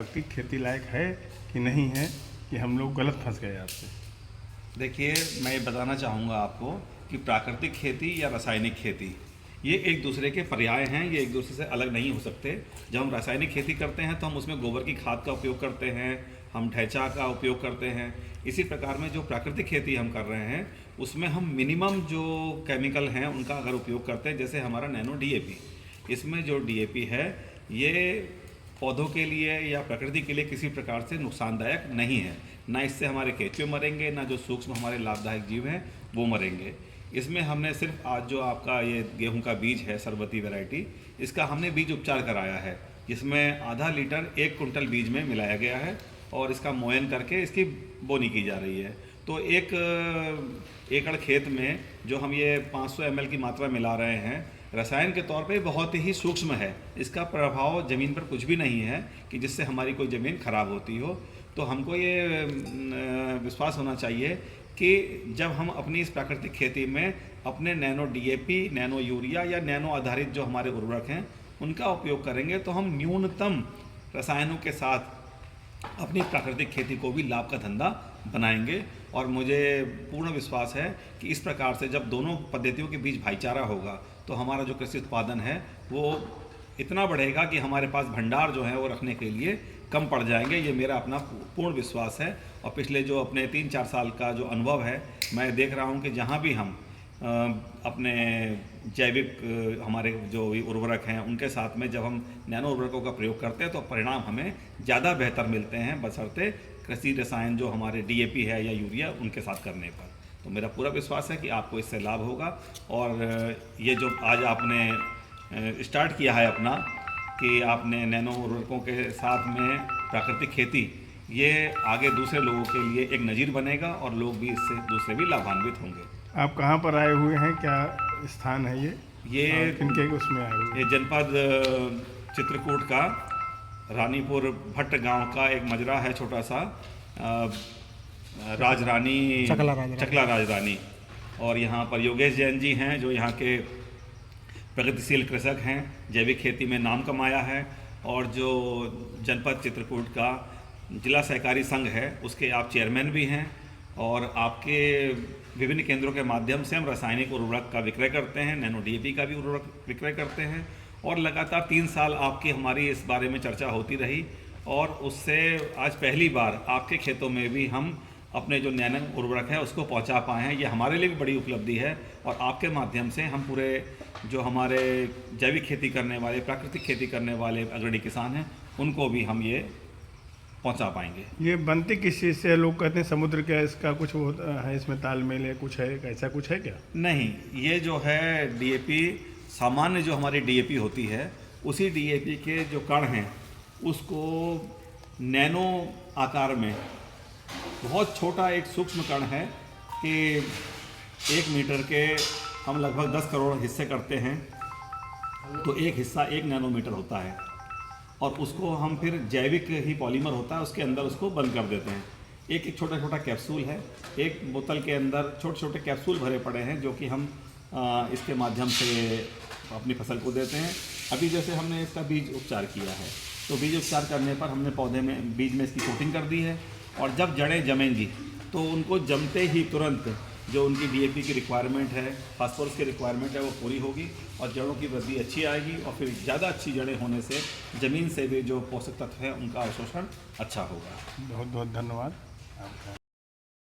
प्राकृतिक खेती लायक है कि नहीं है, कि हम लोग गलत फंस गए आपसे? देखिए, मैं ये बताना चाहूँगा आपको कि प्राकृतिक खेती या रासायनिक खेती ये एक दूसरे के पर्याय हैं, ये एक दूसरे से अलग नहीं हो सकते। जब हम रासायनिक खेती करते हैं तो हम उसमें गोबर की खाद का उपयोग करते हैं, हम ढैंचा का उपयोग करते हैं। इसी प्रकार में जो प्राकृतिक खेती हम कर रहे हैं उसमें हम मिनिमम जो केमिकल हैं उनका अगर उपयोग करते हैं, जैसे हमारा नैनो डीएपी। इसमें जो डीएपी है ये पौधों के लिए या प्रकृति के लिए किसी प्रकार से नुकसानदायक नहीं है। ना इससे हमारे केंचुए मरेंगे, ना जो सूक्ष्म हमारे लाभदायक जीव हैं वो मरेंगे। इसमें हमने सिर्फ आज जो आपका ये गेहूं का बीज है सरबती वैरायटी, इसका हमने बीज उपचार कराया है, जिसमें आधा लीटर 1 कुंटल बीज में मिलाया गया है और इसका मोयन करके इसकी बोनी की जा रही है। तो एक एकड़ खेत में जो हम ये 500 ml की मात्रा मिला रहे हैं, रसायन के तौर पे बहुत ही सूक्ष्म है। इसका प्रभाव ज़मीन पर कुछ भी नहीं है कि जिससे हमारी कोई ज़मीन खराब होती हो। तो हमको ये विश्वास होना चाहिए कि जब हम अपनी इस प्राकृतिक खेती में अपने नैनो डीएपी, नैनो यूरिया या नैनो आधारित जो हमारे उर्वरक हैं उनका उपयोग करेंगे तो हम न्यूनतम रसायनों के साथ अपनी प्राकृतिक खेती को भी लाभ का धंधा बनाएंगे। और मुझे पूर्ण विश्वास है कि इस प्रकार से जब दोनों पद्धतियों के बीच भाईचारा होगा तो हमारा जो कृषि उत्पादन है वो इतना बढ़ेगा कि हमारे पास भंडार जो है वो रखने के लिए कम पड़ जाएंगे। ये मेरा अपना पूर्ण विश्वास है। और पिछले जो अपने 3-4 साल का जो अनुभव है, मैं देख रहा हूँ कि जहाँ भी हम अपने जैविक हमारे जो उर्वरक हैं उनके साथ में जब हम नैनो उर्वरकों का प्रयोग करते हैं तो परिणाम हमें ज़्यादा बेहतर मिलते हैं, बशर्ते कृषि रसायन जो हमारे डीएपी है या यूरिया उनके साथ करने पर। तो मेरा पूरा विश्वास है कि आपको इससे लाभ होगा। और ये जो आज आपने स्टार्ट किया है अपना कि आपने नैनो उर्वरकों के साथ में प्राकृतिक खेती, ये आगे दूसरे लोगों के लिए एक नज़ीर बनेगा और लोग भी इससे दूसरे भी लाभान्वित होंगे। आप कहाँ पर आए हुए हैं, क्या स्थान है ये किनके उसमें आए हुए? ये जनपद चित्रकूट का रानीपुर भट्ट गांव का एक मजरा है छोटा सा, राजरानी, चकला राजरानी। और यहाँ पर योगेश जैन जी हैं जो यहाँ के प्रगतिशील कृषक हैं, जैविक खेती में नाम कमाया है। और जो जनपद चित्रकूट का जिला सहकारी संघ है उसके आप चेयरमैन भी हैं। और आपके विभिन्न केंद्रों के माध्यम से हम रासायनिक उर्वरक का विक्रय करते हैं, नैनो डीएपी का भी उर्वरक विक्रय करते हैं। और लगातार 3 साल आपकी हमारी इस बारे में चर्चा होती रही और उससे आज पहली बार आपके खेतों में भी हम अपने जो नैनो उर्वरक है उसको पहुंचा पाए हैं। ये हमारे लिए भी बड़ी उपलब्धि है। और आपके माध्यम से हम पूरे जो हमारे जैविक खेती करने वाले, प्राकृतिक खेती करने वाले अग्रणी किसान हैं उनको भी हम ये पहुंचा पाएंगे। ये बनती किस चीज़ से? लोग कहते हैं समुद्र का इसका कुछ वो है, इसमें तालमेल है, कुछ है, ऐसा कुछ है क्या? नहीं, ये जो है डीएपी सामान्य जो हमारी डीएपी होती है उसी डीएपी के जो कण हैं उसको नैनो आकार में बहुत छोटा एक सूक्ष्म कण है कि 1 मीटर के हम लगभग 10 करोड़ हिस्से करते हैं, तो एक हिस्सा 1 नैनोमीटर होता है। और उसको हम फिर जैविक ही पॉलीमर होता है उसके अंदर उसको बंद कर देते हैं। एक एक छोटा छोटा कैप्सूल है, एक बोतल के अंदर छोटे छोटे कैप्सूल भरे पड़े हैं जो कि हम इसके माध्यम से अपनी फसल को देते हैं। अभी जैसे हमने इसका बीज उपचार किया है तो बीज उपचार करने पर हमने पौधे में बीज में इसकी कोटिंग कर दी है। और जब जड़ें जमेंगी तो उनको जमते ही तुरंत जो उनकी डीएपी की रिक्वायरमेंट है, फास्फोरस की रिक्वायरमेंट है, वो पूरी होगी और जड़ों की वृद्धि अच्छी आएगी। और फिर ज़्यादा अच्छी जड़ें होने से ज़मीन से भी जो पोषक तत्व हैं उनका अवशोषण अच्छा होगा। बहुत बहुत धन्यवाद आपका।